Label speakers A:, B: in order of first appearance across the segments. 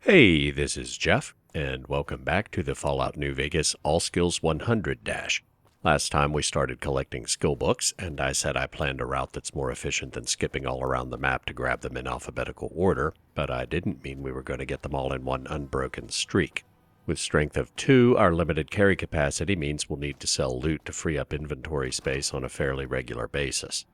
A: Hey, this is Jeff, and welcome back to the Fallout New Vegas All Skills 100 Dash. Last time we started collecting skill books, and I said I planned a route that's more efficient than skipping all around the map to grab them in alphabetical order, but I didn't mean we were going to get them all in one unbroken streak. With strength of 2, our limited carry capacity means we'll need to sell loot to free up inventory space on a fairly regular basis.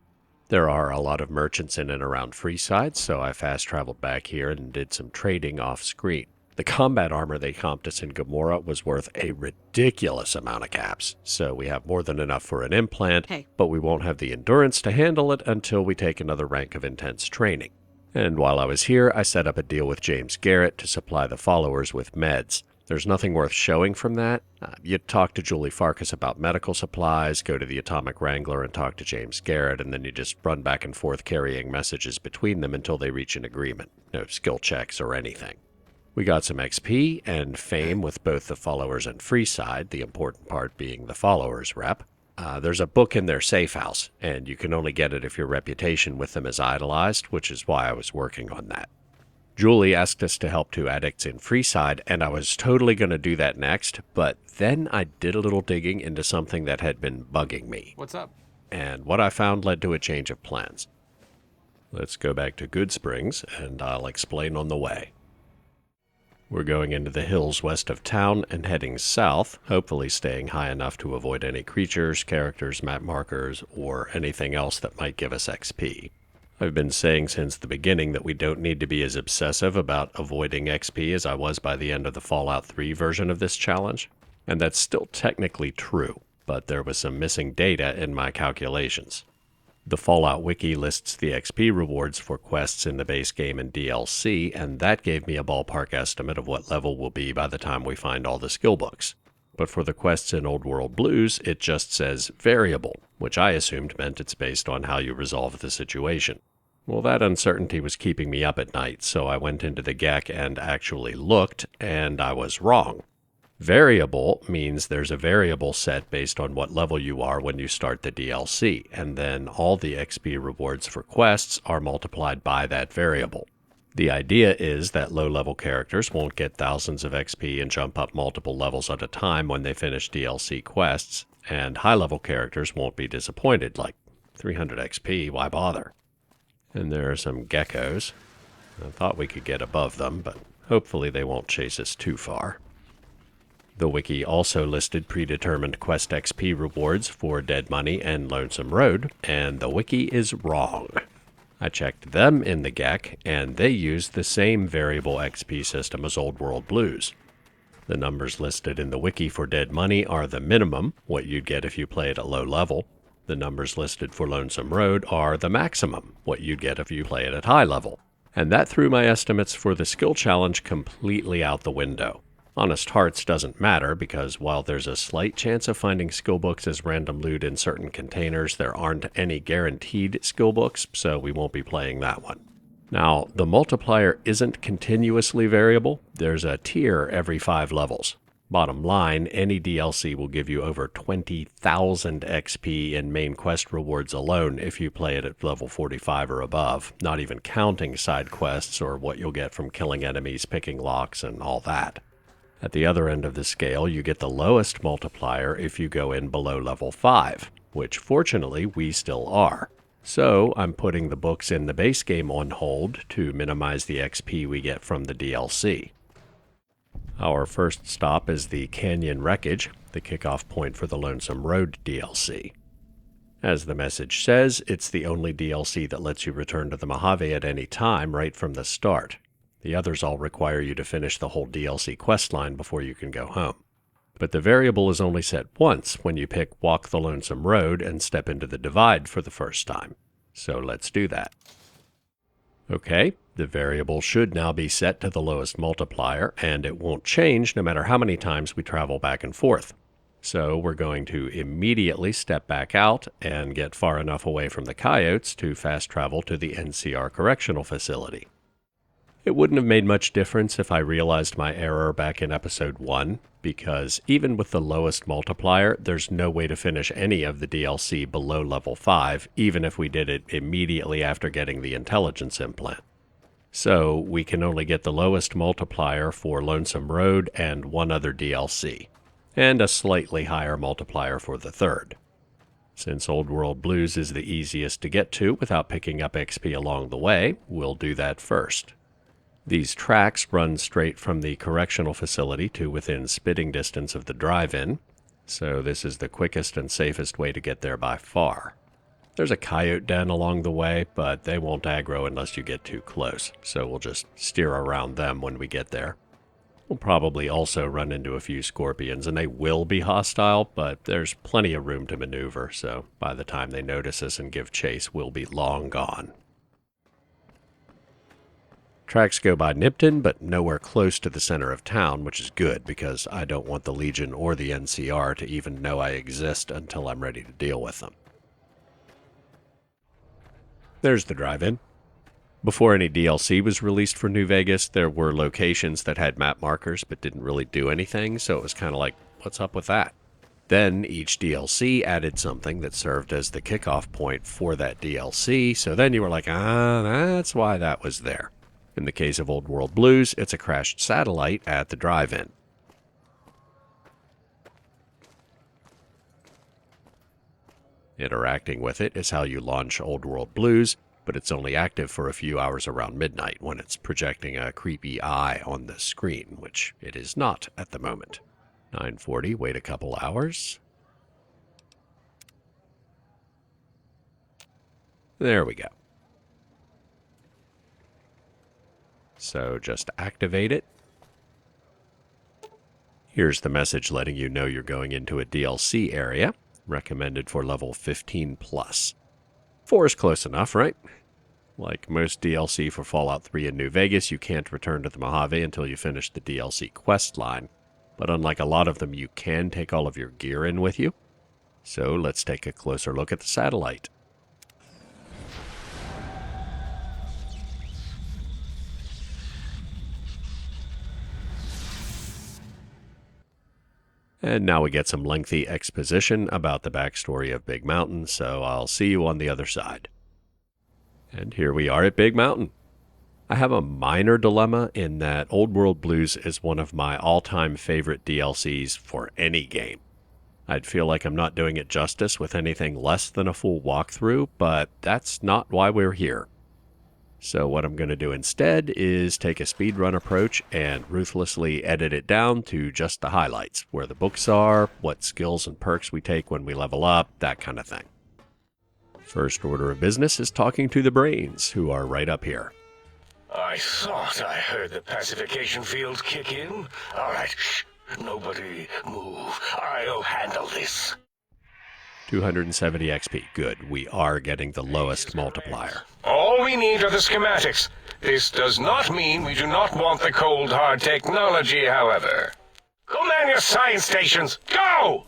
A: There are a lot of merchants in and around Freeside, so I fast-traveled back here and did some trading off-screen. The combat armor they comped us in Gamora was worth a ridiculous amount of caps, so we have more than enough for an implant, but we won't have the endurance to handle it until we take another rank of intense training. And while I was here, I set up a deal with James Garrett to supply the followers with meds. There's nothing worth showing from that. You talk to Julie Farkas about medical supplies, go to the Atomic Wrangler and talk to James Garrett, and then you just run back and forth carrying messages between them until they reach an agreement. No skill checks or anything. We got some XP and fame with both the followers and Freeside, the important part being the followers rep. There's a book in their safe house, and you can only get it if your reputation with them is idolized, which is why I was working on that. Julie asked us to help 2 addicts in Freeside, and I was totally going to do that next, but then I did a little digging into something that had been bugging me.
B: What's up?
A: And what I found led to a change of plans. Let's go back to Good Springs, and I'll explain on the way. We're going into the hills west of town and heading south, hopefully staying high enough to avoid any creatures, characters, map markers, or anything else that might give us XP. I've been saying since the beginning that we don't need to be as obsessive about avoiding XP as I was by the end of the Fallout 3 version of this challenge, and that's still technically true, but there was some missing data in my calculations. The Fallout Wiki lists the XP rewards for quests in the base game and DLC, and that gave me a ballpark estimate of what level we'll be by the time we find all the skill books. But for the quests in Old World Blues, it just says variable, which I assumed meant it's based on how you resolve the situation. Well, that uncertainty was keeping me up at night, so I went into the GEC and actually looked, and I was wrong. Variable means there's a variable set based on what level you are when you start the DLC, and then all the XP rewards for quests are multiplied by that variable. The idea is that low-level characters won't get thousands of XP and jump up multiple levels at a time when they finish DLC quests, and high-level characters won't be disappointed, like 300 XP, why bother? And there are some geckos. I thought we could get above them, but hopefully they won't chase us too far. The wiki also listed predetermined quest XP rewards for Dead Money and Lonesome Road, and the wiki is wrong. I checked them in the GEC, and they use the same variable XP system as Old World Blues. The numbers listed in the wiki for Dead Money are the minimum, what you'd get if you play at a low level. The numbers listed for Lonesome Road are the maximum, what you'd get if you play it at high level. And that threw my estimates for the skill challenge completely out the window. Honest Hearts doesn't matter because while there's a slight chance of finding skill books as random loot in certain containers, there aren't any guaranteed skill books, so we won't be playing that one. Now, the multiplier isn't continuously variable. There's a tier every 5 levels. Bottom line, any DLC will give you over 20,000 XP in main quest rewards alone if you play it at level 45 or above, not even counting side quests or what you'll get from killing enemies, picking locks, and all that. At the other end of the scale, you get the lowest multiplier if you go in below level 5, which fortunately we still are. So I'm putting the books in the base game on hold to minimize the XP we get from the DLC. Our first stop is the Canyon Wreckage, the kickoff point for the Lonesome Road DLC. As the message says, it's the only DLC that lets you return to the Mojave at any time right from the start. The others all require you to finish the whole DLC questline before you can go home. But the variable is only set once when you pick Walk the Lonesome Road and step into the Divide for the first time. So let's do that. Okay, the variable should now be set to the lowest multiplier, and it won't change no matter how many times we travel back and forth. So we're going to immediately step back out and get far enough away from the coyotes to fast travel to the NCR Correctional Facility. It wouldn't have made much difference if I realized my error back in episode 1, because even with the lowest multiplier, there's no way to finish any of the DLC below level 5, even if we did it immediately after getting the intelligence implant. So we can only get the lowest multiplier for Lonesome Road and one other DLC, and a slightly higher multiplier for the third. Since Old World Blues is the easiest to get to without picking up XP along the way, we'll do that first. These tracks run straight from the correctional facility to within spitting distance of the drive-in, so this is the quickest and safest way to get there by far. There's a coyote den along the way, but they won't aggro unless you get too close, so we'll just steer around them when we get there. We'll probably also run into a few scorpions, and they will be hostile, but there's plenty of room to maneuver, so by the time they notice us and give chase, we'll be long gone. Tracks go by Nipton, but nowhere close to the center of town, which is good because I don't want the Legion or the NCR to even know I exist until I'm ready to deal with them. There's the drive-in. Before any DLC was released for New Vegas, there were locations that had map markers but didn't really do anything, so it was kind of like, what's up with that? Then each DLC added something that served as the kickoff point for that DLC, so then you were like, that's why that was there. In the case of Old World Blues, it's a crashed satellite at the drive-in. Interacting with it is how you launch Old World Blues, but it's only active for a few hours around midnight when it's projecting a creepy eye on the screen, which it is not at the moment. 9:40, wait a couple hours. There we go. So just activate it. Here's the message letting you know you're going into a DLC area, recommended for level 15 plus. 4 is close enough, right? Like most DLC for Fallout 3 in New Vegas, you can't return to the Mojave until you finish the DLC quest line. But unlike a lot of them, you can take all of your gear in with you. So let's take a closer look at the satellite. And now we get some lengthy exposition about the backstory of Big Mountain, so I'll see you on the other side. And here we are at Big Mountain. I have a minor dilemma in that Old World Blues is one of my all-time favorite DLCs for any game. I'd feel like I'm not doing it justice with anything less than a full walkthrough, but that's not why we're here. So what I'm going to do instead is take a speedrun approach and ruthlessly edit it down to just the highlights, where the books are, what skills and perks we take when we level up, that kind of thing. First order of business is talking to the brains, who are right up here.
B: I thought I heard the pacification field kick in. All right, shh. Nobody move. I'll handle this.
A: 270 XP. Good. We are getting the lowest multiplier.
B: All we need are the schematics. This does not mean we do not want the cold hard technology, however. Go man your science stations. Go!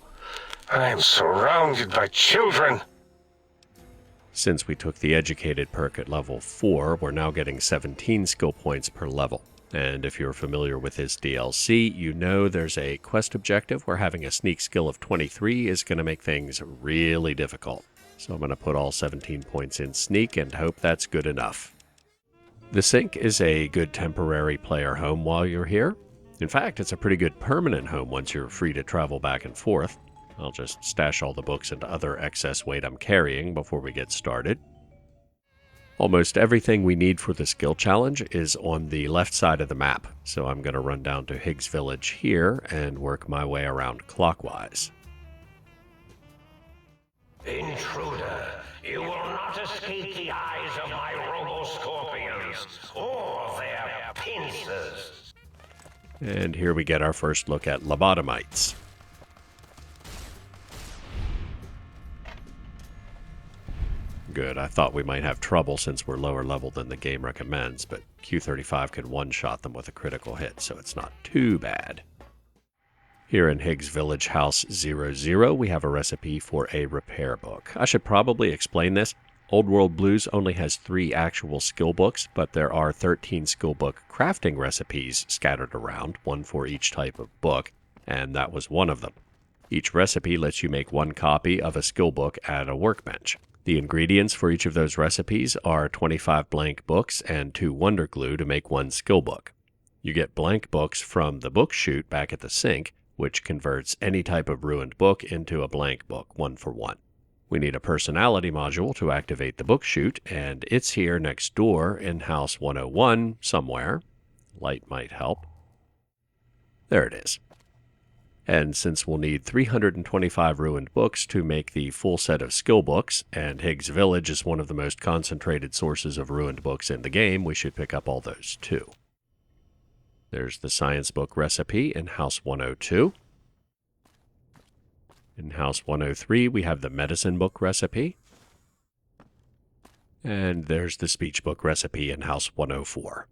B: I am surrounded by children.
A: Since we took the educated perk at level 4, we're now getting 17 skill points per level. And if you're familiar with this DLC, you know there's a quest objective where having a sneak skill of 23 is going to make things really difficult. So I'm going to put all 17 points in sneak and hope that's good enough. The sink is a good temporary player home while you're here. In fact, it's a pretty good permanent home once you're free to travel back and forth. I'll just stash all the books and other excess weight I'm carrying before we get started. Almost everything we need for the skill challenge is on the left side of the map, so I'm going to run down to Higgs Village here and work my way around clockwise.
C: Intruder, you will not escape the eyes of my robo-scorpions or their pincers.
A: And here we get our first look at lobotomites. Good, I thought we might have trouble since we're lower level than the game recommends, but Q35 can one-shot them with a critical hit, so it's not too bad. Here in Higgs Village House 00, we have a recipe for a repair book. I should probably explain this. Old World Blues only has 3 actual skill books, but there are 13 skill book crafting recipes scattered around, one for each type of book, and that was one of them. Each recipe lets you make 1 copy of a skill book at a workbench. The ingredients for each of those recipes are 25 blank books and 2 Wonder Glue to make 1 skill book. You get blank books from the book chute back at the sink, which converts any type of ruined book into a blank book, 1 for 1. We need a personality module to activate the book chute, and it's here next door in House 101 somewhere. Light might help. There it is. And since we'll need 325 ruined books to make the full set of skill books, and Higgs Village is one of the most concentrated sources of ruined books in the game, we should pick up all those too. There's the science book recipe in House 102. In House 103, we have the medicine book recipe. And there's the speech book recipe in House 104.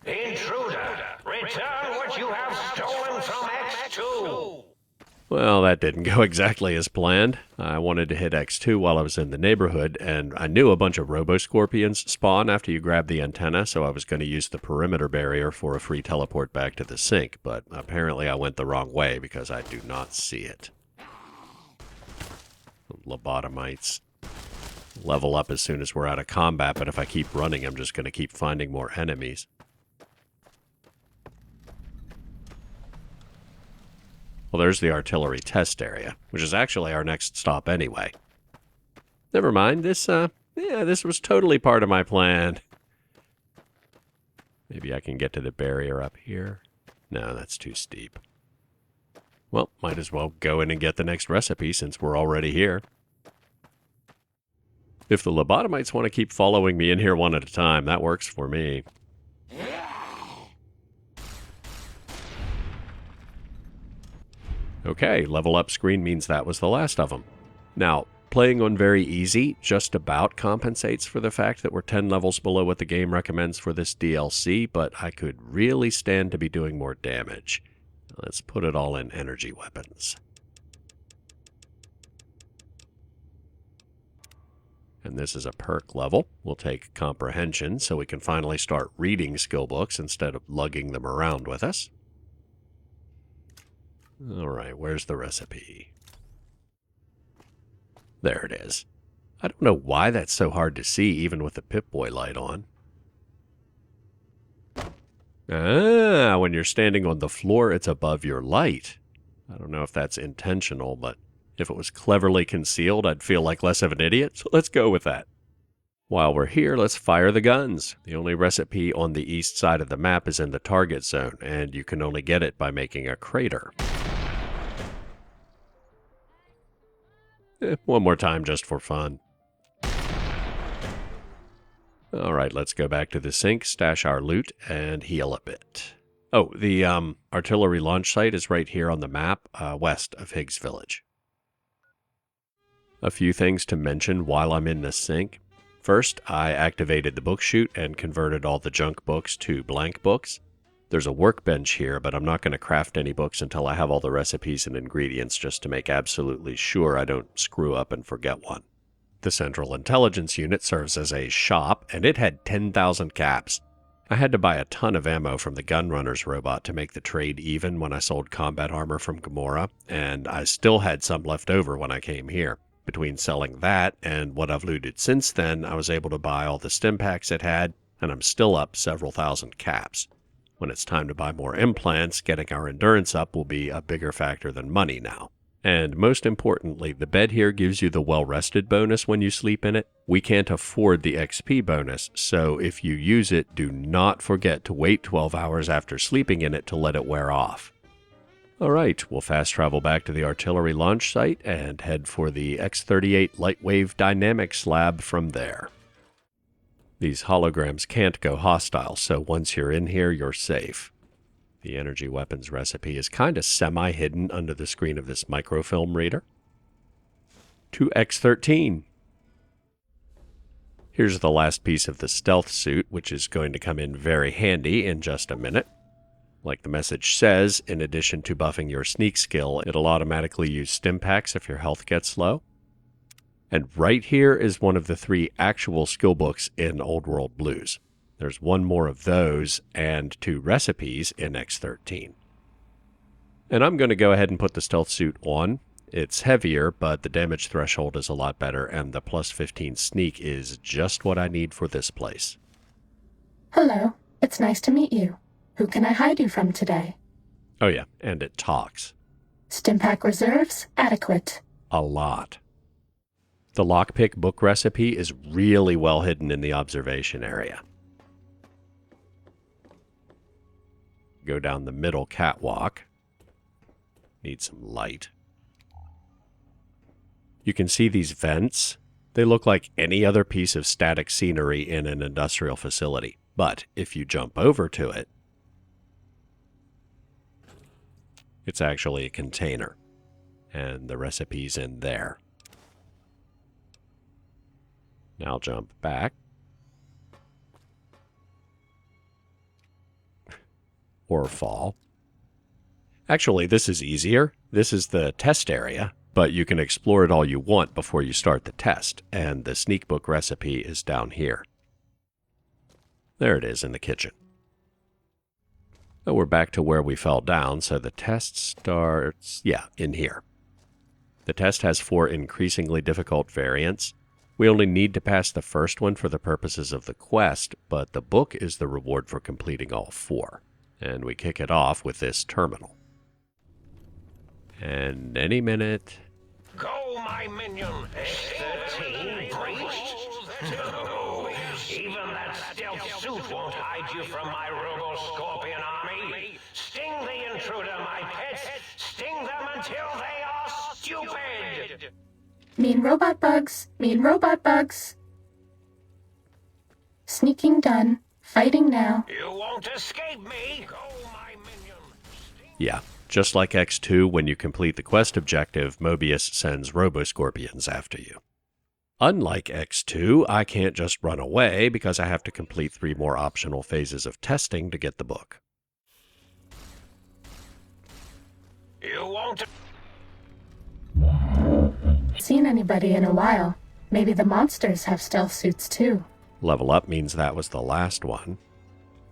C: Intruder, return what you have stolen from X2!
A: Well, that didn't go exactly as planned. I wanted to hit X2 while I was in the neighborhood, and I knew a bunch of robo-scorpions spawn after you grab the antenna, so I was going to use the perimeter barrier for a free teleport back to the sink, but apparently I went the wrong way because I do not see it. Lobotomites level up as soon as we're out of combat, but if I keep running, I'm just going to keep finding more enemies. Well, there's the artillery test area, which is actually our next stop anyway. Never mind, this was totally part of my plan. Maybe I can get to the barrier up here. No, that's too steep. Well, might as well go in and get the next recipe since we're already here. If the lobotomites want to keep following me in here one at a time, that works for me. Okay, level up screen means that was the last of them. Now, playing on very easy just about compensates for the fact that we're 10 levels below what the game recommends for this DLC, but I could really stand to be doing more damage. Let's put it all in energy weapons. And this is a perk level. We'll take comprehension so we can finally start reading skill books instead of lugging them around with us. Alright, where's the recipe? There it is. I don't know why that's so hard to see even with the Pip-Boy light on. Ah, when you're standing on the floor, it's above your light. I don't know if that's intentional, but if it was cleverly concealed, I'd feel like less of an idiot, so let's go with that. While we're here, let's fire the guns. The only recipe on the east side of the map is in the target zone, and you can only get it by making a crater. One more time just for fun. Alright, let's go back to the sink, stash our loot, and heal a bit. Oh, the artillery launch site is right here on the map, west of Higgs Village. A few things to mention while I'm in the sink. First, I activated the book chute and converted all the junk books to blank books. There's a workbench here, but I'm not going to craft any books until I have all the recipes and ingredients just to make absolutely sure I don't screw up and forget one. The Central Intelligence Unit serves as a shop, and it had 10,000 caps. I had to buy a ton of ammo from the Gunrunners robot to make the trade even when I sold combat armor from Gamora, and I still had some left over when I came here. Between selling that and what I've looted since then, I was able to buy all the stim packs it had, and I'm still up several thousand caps. When it's time to buy more implants, getting our endurance up will be a bigger factor than money now. And most importantly, the bed here gives you the well-rested bonus when you sleep in it. We can't afford the XP bonus, so if you use it, do not forget to wait 12 hours after sleeping in it to let it wear off. Alright, we'll fast travel back to the artillery launch site and head for the X-38 Lightwave Dynamics lab from there. These holograms can't go hostile, so once you're in here, you're safe. The energy weapons recipe is kind of semi-hidden under the screen of this microfilm reader. To X-13. Here's the last piece of the stealth suit, which is going to come in very handy in just a minute. Like the message says, in addition to buffing your sneak skill, it'll automatically use stim packs if your health gets low. And right here is one of the 3 actual skill books in Old World Blues. There's 1 more of those and 2 recipes in X-13. And I'm going to go ahead and put the stealth suit on. It's heavier, but the damage threshold is a lot better, and the plus 15 sneak is just what I need for this place.
D: Hello, it's nice to meet you. Who can I hide you from today?
A: Oh yeah, and it talks.
D: Stimpack reserves, adequate.
A: A lot. The lockpick book recipe is really well hidden in the observation area. Go down the middle catwalk. Need some light. You can see these vents. They look like any other piece of static scenery in an industrial facility. But if you jump over to it, it's actually a container. And the recipe's in there. Now jump back. Or fall. Actually, this is easier. This is the test area, but you can explore it all you want before you start the test, and the sneak book recipe is down here. There it is in the kitchen. Oh, we're back to where we fell down, so the test starts, in here. The test has 4 increasingly difficult variants. We only need to pass the first one for the purposes of the quest, but the book is the reward for completing all 4. And we kick it off with this terminal. And any minute...
C: Go, my minion! S-13 breached? No, even that stealth suit won't hide you from my Robo-Scorpion army. Sting the intruder, my pets! Sting them until they are stupid!
D: Mean robot bugs, mean robot bugs. Sneaking done, fighting now.
C: You won't escape me! Go, my minion!
A: Yeah, just like X2, when you complete the quest objective, Mobius sends Robo-Scorpions after you. Unlike X2, I can't just run away because I have to complete 3 more optional phases of testing to get the book.
C: You won't...
D: Seen anybody in a while. Maybe the monsters have stealth suits too.
A: Level up means that was the last one.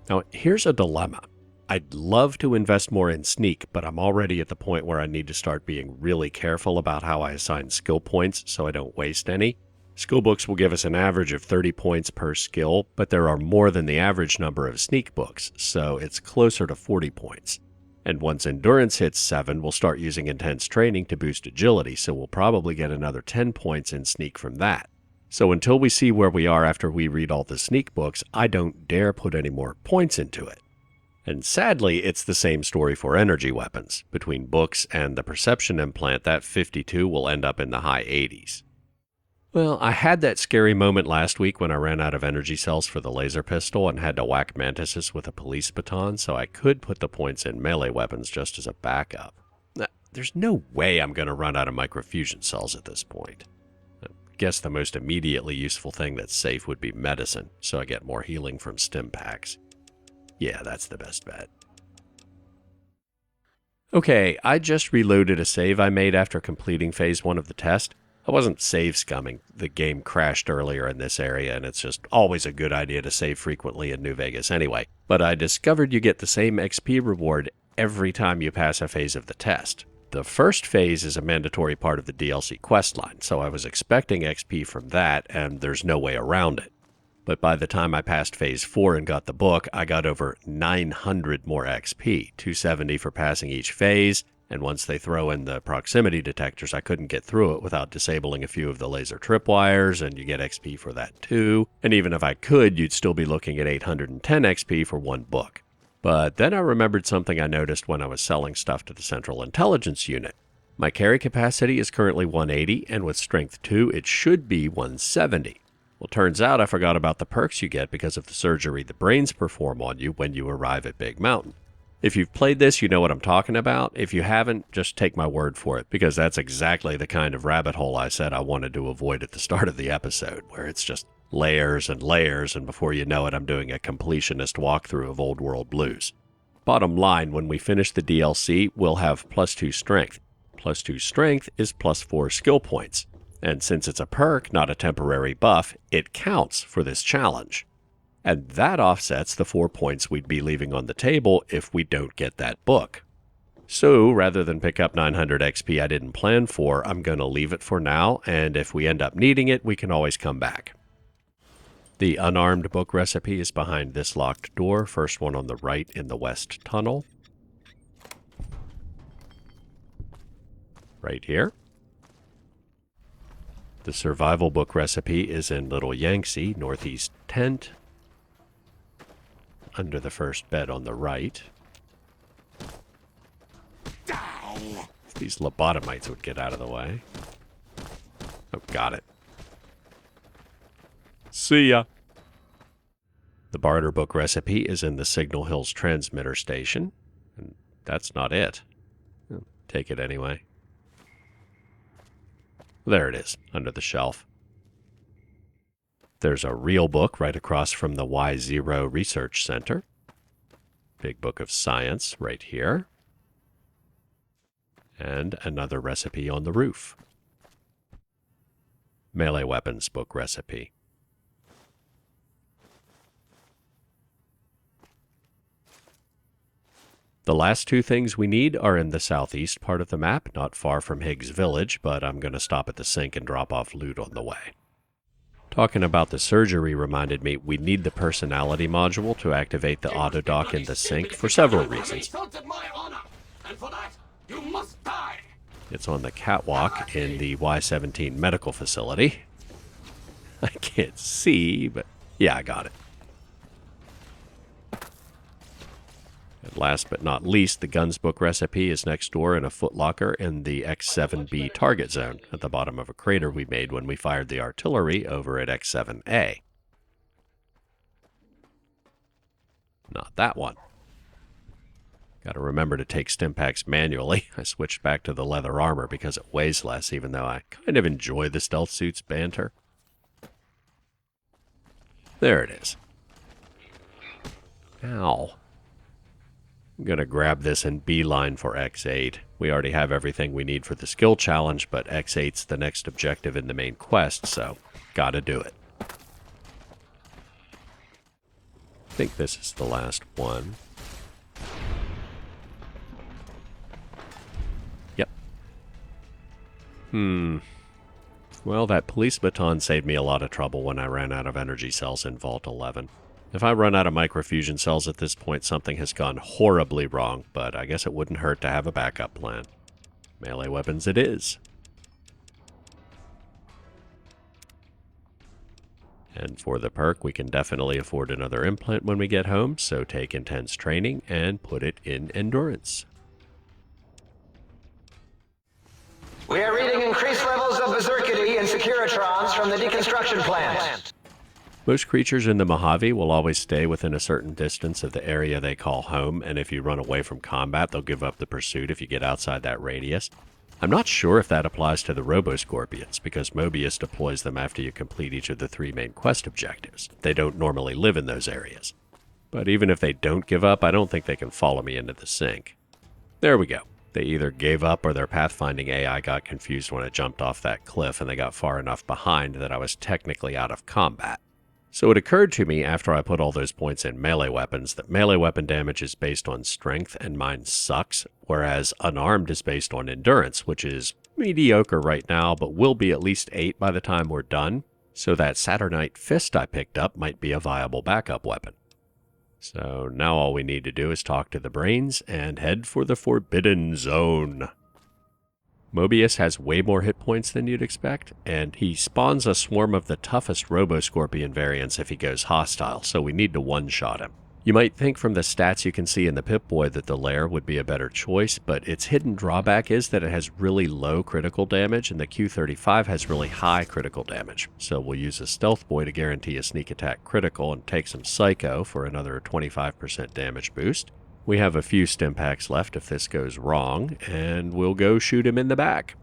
A: Now, here's a dilemma. I'd love to invest more in sneak, but I'm already at the point where I need to start being really careful about how I assign skill points so I don't waste any. Skill books will give us an average of 30 points per skill, but there are more than the average number of sneak books, so it's closer to 40 points. And once endurance hits 7, we'll start using intense training to boost agility, so we'll probably get another 10 points in sneak from that. So until we see where we are after we read all the sneak books, I don't dare put any more points into it. And sadly, it's the same story for energy weapons. Between books and the perception implant, that 52 will end up in the high 80s. Well, I had that scary moment last week when I ran out of energy cells for the laser pistol and had to whack mantises with a police baton, so I could put the points in melee weapons just as a backup. There's no way I'm going to run out of microfusion cells at this point. I guess the most immediately useful thing that's safe would be medicine, so I get more healing from stim packs. Yeah, that's the best bet. Okay, I just reloaded a save I made after completing Phase 1 of the test. I wasn't save scumming. The game crashed earlier in this area, and it's just always a good idea to save frequently in New Vegas anyway. But I discovered you get the same XP reward every time you pass a phase of the test. The first phase is a mandatory part of the DLC questline, so I was expecting XP from that, and there's no way around it. But by the time I passed Phase 4 and got the book, I got over 900 more XP, 270 for passing each phase, and once they throw in the proximity detectors, I couldn't get through it without disabling a few of the laser tripwires, and you get XP for that too. And even if I could, you'd still be looking at 810 XP for one book. But then I remembered something I noticed when I was selling stuff to the Central Intelligence Unit. My carry capacity is currently 180, and with Strength 2, it should be 170. Well, turns out I forgot about the perks you get because of the surgery the brains perform on you when you arrive at Big Mountain. If you've played this, you know what I'm talking about. If you haven't, just take my word for it, because that's exactly the kind of rabbit hole I said I wanted to avoid at the start of the episode, where it's just layers and layers, and before you know it, I'm doing a completionist walkthrough of Old World Blues. Bottom line, when we finish the DLC, we'll have +2 strength. +2 strength is +4 skill points. And since it's a perk, not a temporary buff, it counts for this challenge. And that offsets the 4 points we'd be leaving on the table if we don't get that book. So, rather than pick up 900 XP I didn't plan for, I'm going to leave it for now, and if we end up needing it, we can always come back. The unarmed book recipe is behind this locked door, first one on the right in the west tunnel. Right here. The survival book recipe is in Little Yangtze, northeast tent, under the first bed on the right. If these lobotomites would get out of the way. Oh, got it. See ya. The barter book recipe is in the Signal Hills transmitter station, and that's not it. Take it anyway. There it is, under the shelf. There's a real book right across from the Y0 Research Center. Big book of science right here. And another recipe on the roof. Melee weapons book recipe. The last two things we need are in the southeast part of the map, not far from Higgs Village, but I'm going to stop at the sink and drop off loot on the way. Talking about the surgery reminded me we need the personality module to activate the auto dock in the sink for several reasons. It's on the catwalk in the Y17 medical facility. I can't see, but yeah, I got it. And last but not least, the guns book recipe is next door in a footlocker in the X7B target zone at the bottom of a crater we made when we fired the artillery over at X7A. Not that one. Gotta remember to take stimpaks manually. I switched back to the leather armor because it weighs less, even though I kind of enjoy the stealth suit's banter. There it is. Ow. I'm going to grab this and beeline for X8. We already have everything we need for the skill challenge, but X8's the next objective in the main quest, so gotta do it. I think this is the last one. Yep. Well, that police baton saved me a lot of trouble when I ran out of energy cells in Vault 11. If I run out of microfusion cells at this point, something has gone horribly wrong, but I guess it wouldn't hurt to have a backup plan. Melee weapons it is. And for the perk, we can definitely afford another implant when we get home, so take intense training and put it in endurance.
E: We are reading increased levels of berserkity and securitrons from the deconstruction plant.
A: Most creatures in the Mojave will always stay within a certain distance of the area they call home, and if you run away from combat, they'll give up the pursuit if you get outside that radius. I'm not sure if that applies to the Robo-Scorpions, because Mobius deploys them after you complete each of the 3 main quest objectives. They don't normally live in those areas. But even if they don't give up, I don't think they can follow me into the sink. There we go. They either gave up or their pathfinding AI got confused when it jumped off that cliff and they got far enough behind that I was technically out of combat. So it occurred to me after I put all those points in melee weapons that melee weapon damage is based on strength and mine sucks, whereas unarmed is based on endurance, which is mediocre right now, but will be at least 8 by the time we're done. So that Saturnite fist I picked up might be a viable backup weapon. So now all we need to do is talk to the brains and head for the Forbidden Zone. Mobius has way more hit points than you'd expect, and he spawns a swarm of the toughest Robo-Scorpion variants if he goes hostile, so we need to one-shot him. You might think from the stats you can see in the Pip-Boy that the Lair would be a better choice, but its hidden drawback is that it has really low critical damage, and the Q35 has really high critical damage. So we'll use a Stealth Boy to guarantee a sneak attack critical and take some Psycho for another 25% damage boost. We have a few stimpaks left if this goes wrong, and we'll go shoot him in the back.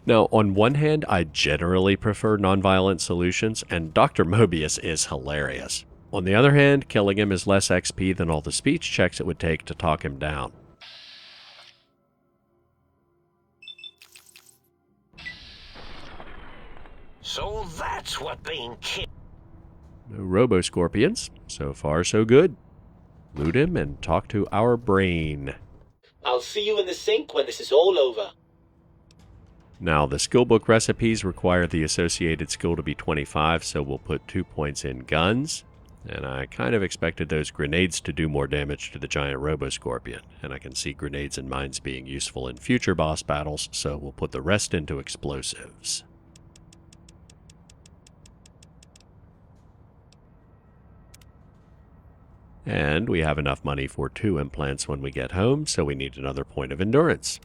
A: Now, on one hand, I generally prefer nonviolent solutions, and Dr. Mobius is hilarious. On the other hand, killing him is less XP than all the speech checks it would take to talk him down.
C: So that's what being killed.
A: No Robo-Scorpions. So far, so good. Loot him and talk to our brain.
E: I'll
F: I'll see you in the sink when this is all over.
A: Now, the skill book recipes require the associated skill to be 25, so we'll put 2 points in guns. And I kind of expected those grenades to do more damage to the giant Robo-Scorpion, and I can see grenades and mines being useful in future boss battles, so we'll put the rest into explosives. And we have enough money for 2 implants when we get home, so we need another point of endurance.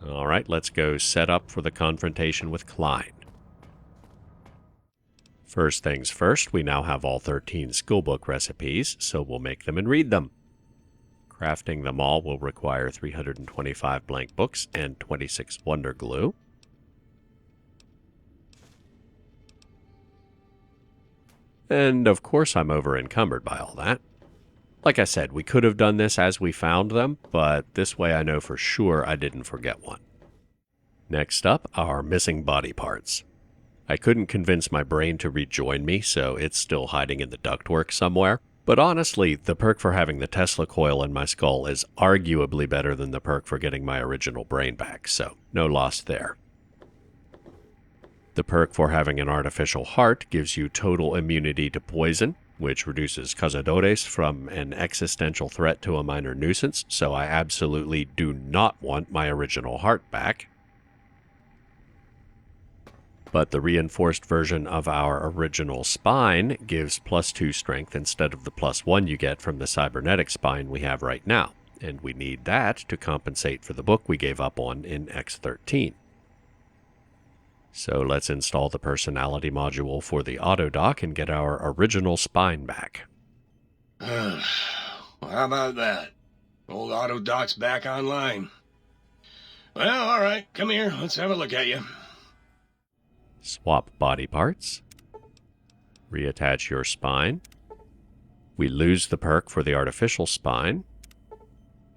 A: Alright, let's go set up for the confrontation with Klein. First things first, we now have all 13 skillbook recipes, so we'll make them and read them. Crafting them all will require 325 blank books and 26 wonder glue. And of course I'm over encumbered by all that. Like I said, we could have done this as we found them, but this way I know for sure I didn't forget one. Next up, our missing body parts. I couldn't convince my brain to rejoin me, so it's still hiding in the ductwork somewhere. But honestly, the perk for having the Tesla coil in my skull is arguably better than the perk for getting my original brain back, so no loss there. The perk for having an artificial heart gives you total immunity to poison, which reduces cazadores from an existential threat to a minor nuisance, so I absolutely do not want my original heart back. But the reinforced version of our original spine gives +2 strength instead of the +1 you get from the cybernetic spine we have right now, and we need that to compensate for the book we gave up on in X13. So let's install the personality module for the autodock and get our original spine back.
B: Well, how about that? Old autodock's back online. Well, alright, come here, let's have a look at you.
A: Swap body parts. Reattach your spine. We lose the perk for the artificial spine.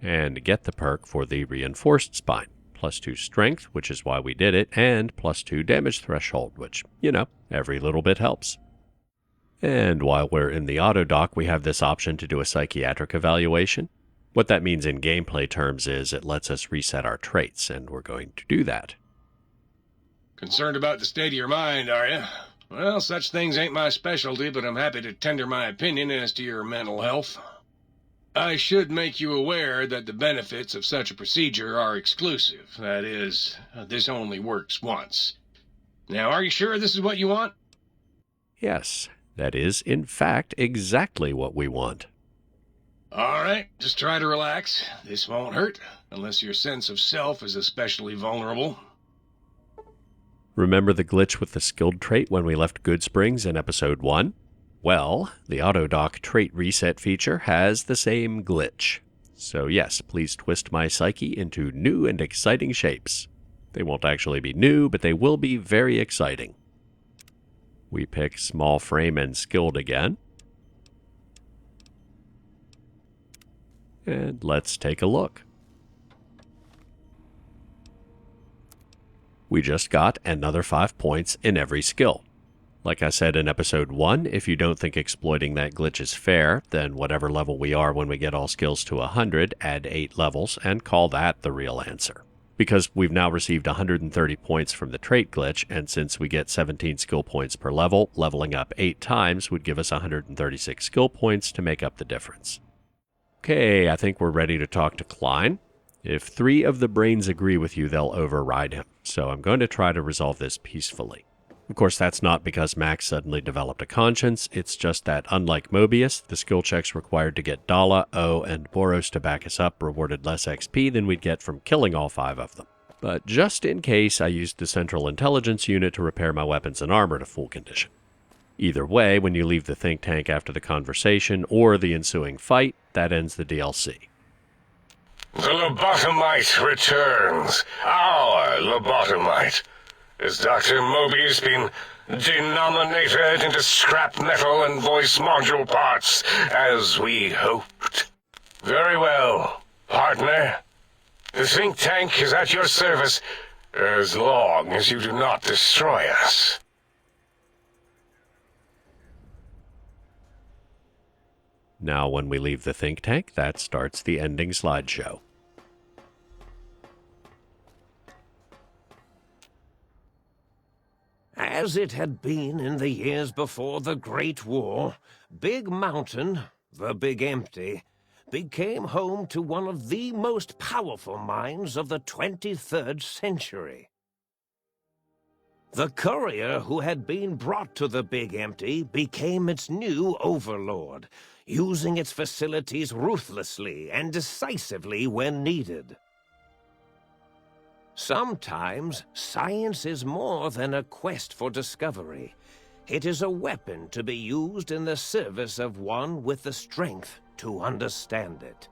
A: And get the perk for the reinforced spine. +2 strength, which is why we did it, and +2 damage threshold, which, you know, every little bit helps. And while we're in the autodock, we have this option to do a psychiatric evaluation. What that means in gameplay terms is it lets us reset our traits, and we're going to do that.
B: Concerned about the state of your mind, are you? Well, such things ain't my specialty, but I'm happy to tender my opinion as to your mental health. I should make you aware that the benefits of such a procedure are exclusive. That is, this only works once. Now, are you sure this is what you want?
A: Yes, that is, in fact, exactly what we want.
B: All right, just try to relax. This won't hurt, unless your sense of self is especially vulnerable.
A: Remember the glitch with the skilled trait when we left Goodsprings in Episode 1? Well, the autodock trait reset feature has the same glitch. So yes, please twist my psyche into new and exciting shapes. They won't actually be new, but they will be very exciting. We pick small frame and skilled again. And let's take a look. We just got another 5 points in every skill. Like I said in Episode 1, if you don't think exploiting that glitch is fair, then whatever level we are when we get all skills to 100, add 8 levels, and call that the real answer. Because we've now received 130 points from the trait glitch, and since we get 17 skill points per level, leveling up 8 times would give us 136 skill points to make up the difference. Okay, I think we're ready to talk to Klein. If 3 of the brains agree with you, they'll override him, so I'm going to try to resolve this peacefully. Of course, that's not because Max suddenly developed a conscience, it's just that, unlike Mobius, the skill checks required to get Dala, O, and Boros to back us up rewarded less XP than we'd get from killing all 5 of them. But just in case, I used the Central Intelligence Unit to repair my weapons and armor to full condition. Either way, when you leave the think tank after the conversation or the ensuing fight, that ends the DLC.
B: The lobotomite returns. Our lobotomite. Has Dr. Mobius been denominated into scrap metal and voice module parts, as we hoped? Very well, partner. The think tank is at your service, as long as you do not destroy us.
A: Now when we leave the think tank, that starts the ending slideshow.
C: As it had been in the years before the Great War, Big Mountain, the Big Empty, became home to one of the most powerful minds of the 23rd century. The courier who had been brought to the Big Empty became its new overlord, using its facilities ruthlessly and decisively when needed. Sometimes, science is more than a quest for discovery. It is a weapon to be used in the service of one with the strength to understand it.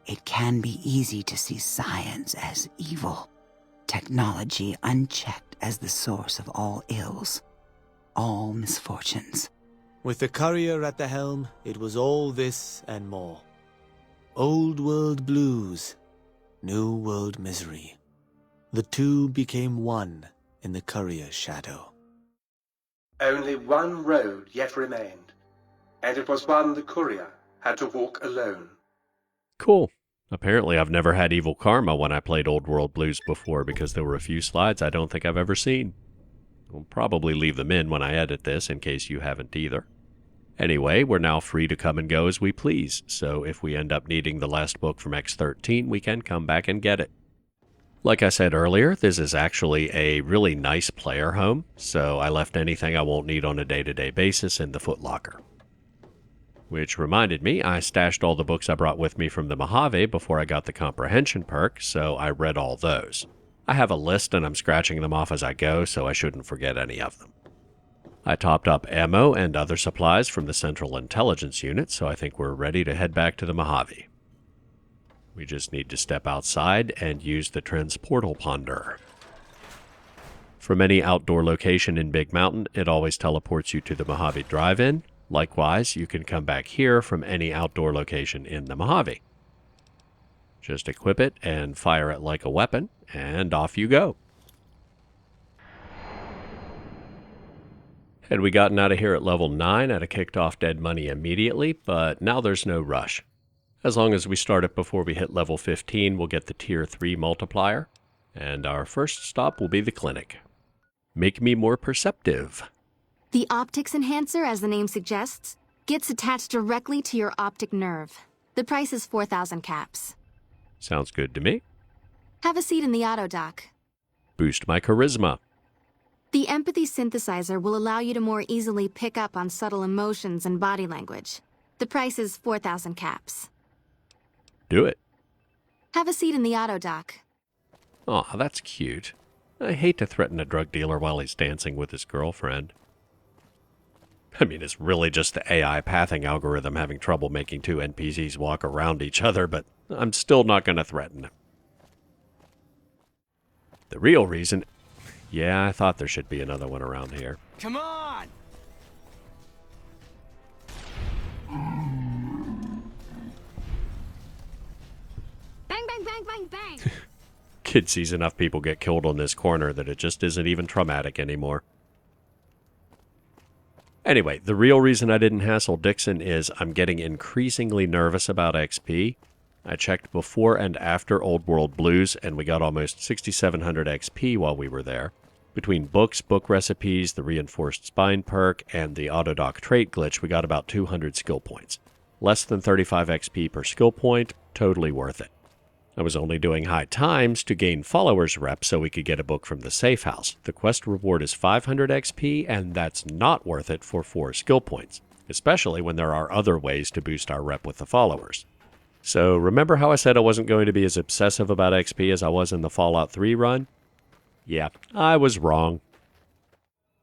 G: It can be easy to see science as evil, technology unchecked as the source of all ills, all misfortunes.
H: With the courier at the helm, it was all this and more. Old world blues, new world misery. The two became one in the courier's shadow.
I: Only one road yet remained, and it was one the courier had to walk alone.
A: Cool. Apparently I've never had evil karma when I played Old World Blues before because there were a few slides I don't think I've ever seen. I'll probably leave them in when I edit this in case you haven't either. Anyway, we're now free to come and go as we please, so if we end up needing the last book from X13, we can come back and get it. Like I said earlier, this is actually a really nice player home, so I left anything I won't need on a day-to-day basis in the footlocker. Which reminded me, I stashed all the books I brought with me from the Mojave before I got the comprehension perk, so I read all those. I have a list and I'm scratching them off as I go, so I shouldn't forget any of them. I topped up ammo and other supplies from the Central Intelligence Unit, so I think we're ready to head back to the Mojave. We just need to step outside and use the transportal ponder. From any outdoor location in Big Mountain, it always teleports you to the Mojave Drive-In. Likewise, you can come back here from any outdoor location in the Mojave. Just equip it and fire it like a weapon, and off you go. Had we gotten out of here at level 9, I'd have kicked off dead money immediately, but now there's no rush. As long as we start it before we hit level 15, we'll get the tier 3 multiplier, and our first stop will be the clinic. Make me more perceptive.
J: The optics enhancer, as the name suggests, gets attached directly to your optic nerve. The price is 4,000 caps.
A: Sounds good to me.
J: Have a seat in the auto dock.
A: Boost my charisma.
J: The empathy synthesizer will allow you to more easily pick up on subtle emotions and body language. The price is 4,000 caps.
A: Do it.
J: Have a seat in the auto dock.
A: Aw, that's cute. I hate to threaten a drug dealer while he's dancing with his girlfriend. I mean, it's really just the AI pathing algorithm having trouble making two NPCs walk around each other, but I'm still not going to threaten him. The real reason... Yeah, I thought there should be another one around here.
H: Come on!
J: Bang, bang, bang, bang, bang!
A: Kid sees enough people get killed on this corner that it just isn't even traumatic anymore. Anyway, the real reason I didn't hassle Dixon is I'm getting increasingly nervous about XP. I checked before and after Old World Blues, and we got almost 6,700 XP while we were there. Between books, book recipes, the reinforced spine perk, and the autodoc trait glitch, we got about 200 skill points. Less than 35 XP per skill point, totally worth it. I was only doing high times to gain followers rep so we could get a book from the safe house. The quest reward is 500 XP, and that's not worth it for 4 skill points, especially when there are other ways to boost our rep with the followers. So remember how I said I wasn't going to be as obsessive about XP as I was in the Fallout 3 run? Yeah, I was wrong.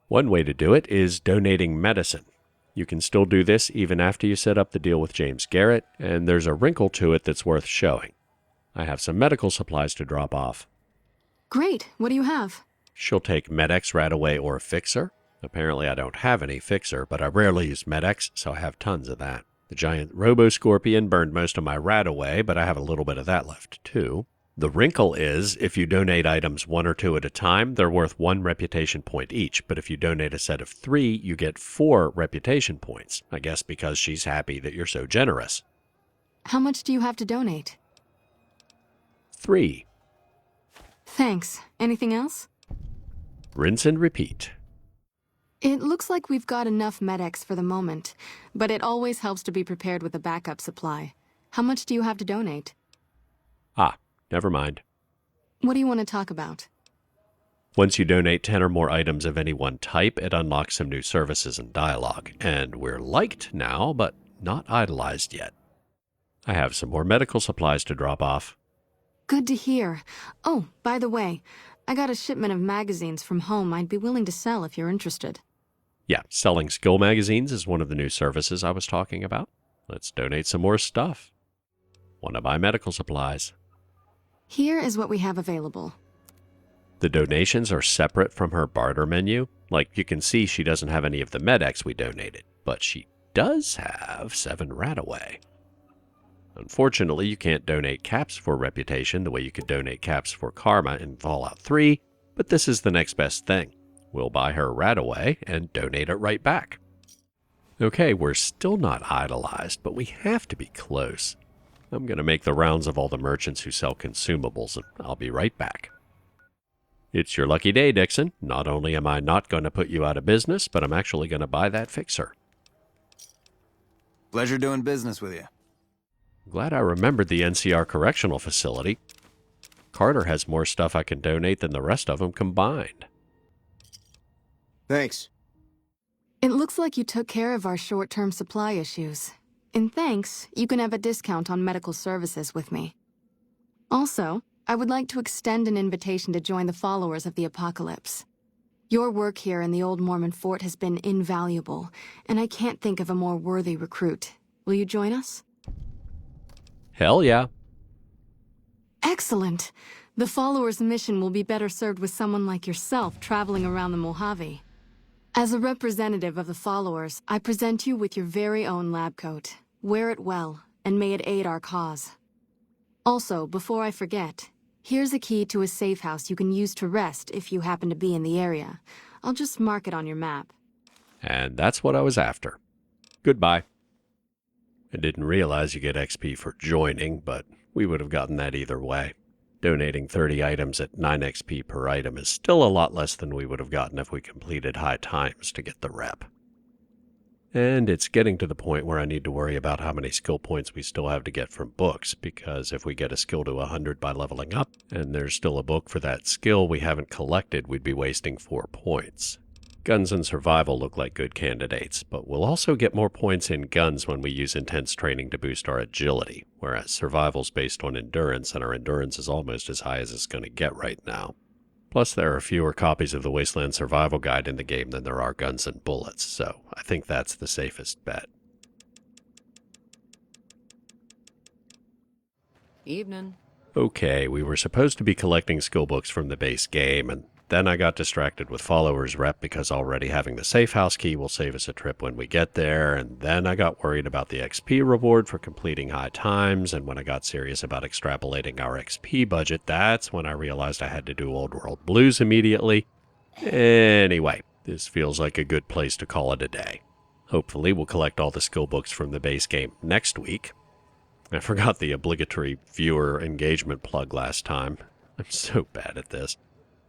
A: One way to do it is donating medicine. You can still do this even after you set up the deal with James Garrett, and there's a wrinkle to it that's worth showing. I have some medical supplies to drop off.
J: Great. What do you have?
A: She'll take Med-X, Radaway, or Fixer. Apparently I don't have any Fixer, but I rarely use Med-X, so I have tons of that. The giant Robo-Scorpion burned most of my Radaway, but I have a little bit of that left, too. The wrinkle is, if you donate items 1 or 2 at a time, they're worth 1 reputation point each, but if you donate a set of 3, you get 4 reputation points, I guess because she's happy that you're so generous.
J: How much do you have to donate?
A: 3.
J: Thanks. Anything else?
A: Rinse and repeat.
J: It looks like we've got enough medics for the moment, but it always helps to be prepared with a backup supply. How much do you have to donate?
A: Never mind.
J: What do you want to talk about?
A: Once you donate 10 or more items of any one type, it unlocks some new services and dialogue, and we're liked now, but not idolized yet. I have some more medical supplies to drop off.
J: Good to hear. Oh, by the way, I got a shipment of magazines from home I'd be willing to sell if you're interested.
A: Yeah, selling skill magazines is one of the new services I was talking about. Let's donate some more stuff. Want to buy medical supplies?
J: Here is what we have available.
A: The donations are separate from her barter menu. Like, you can see she doesn't have any of the med-X we donated, but she does have 7 Radaway. Unfortunately, you can't donate caps for reputation the way you could donate caps for karma in Fallout 3, but this is the next best thing. We'll buy her Radaway and donate it right back. Okay, we're still not idolized, but we have to be close. I'm going to make the rounds of all the merchants who sell consumables, and I'll be right back. It's your lucky day, Dixon. Not only am I not going to put you out of business, but I'm actually going to buy that fixer.
K: Pleasure doing business with you.
A: Glad I remembered the NCR Correctional Facility. Carter has more stuff I can donate than the rest of them combined.
K: Thanks.
J: It looks like you took care of our short-term supply issues. And thanks, you can have a discount on medical services with me. Also, I would like to extend an invitation to join the followers of the Apocalypse. Your work here in the old Mormon fort has been invaluable, and I can't think of a more worthy recruit. Will you join us?
A: Hell yeah.
J: Excellent. The followers' mission will be better served with someone like yourself traveling around the Mojave. As a representative of the followers, I present you with your very own lab coat. Wear it well, and may it aid our cause. Also, before I forget, here's a key to a safe house you can use to rest if you happen to be in the area. I'll just mark it on your map.
A: And that's what I was after. Goodbye. I didn't realize you get XP for joining, but we would have gotten that either way. Donating 30 items at 9 XP per item is still a lot less than we would have gotten if we completed high times to get the rep. And it's getting to the point where I need to worry about how many skill points we still have to get from books, because if we get a skill to 100 by leveling up, and there's still a book for that skill we haven't collected, we'd be wasting 4 points. Guns and survival look like good candidates, but we'll also get more points in guns when we use intense training to boost our agility, whereas survival's based on endurance, and our endurance is almost as high as it's going to get right now. Plus, there are fewer copies of the Wasteland Survival Guide in the game than there are guns and bullets, so I think that's the safest bet.
L: Evening.
A: Okay, we were supposed to be collecting skill books from the base game, and then I got distracted with followers rep because already having the safe house key will save us a trip when we get there, and then I got worried about the XP reward for completing high times, and when I got serious about extrapolating our XP budget, that's when I realized I had to do Old World Blues immediately. Anyway, this feels like a good place to call it a day. Hopefully we'll collect all the skill books from the base game next week. I forgot the obligatory viewer engagement plug last time. I'm so bad at this.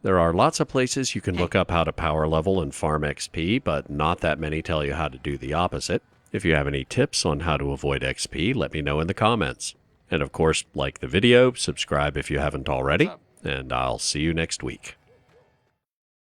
A: There are lots of places you can look up how to power level and farm XP, but not that many tell you how to do the opposite. If you have any tips on how to avoid XP, let me know in the comments. And of course, like the video, subscribe if you haven't already, and I'll see you next week.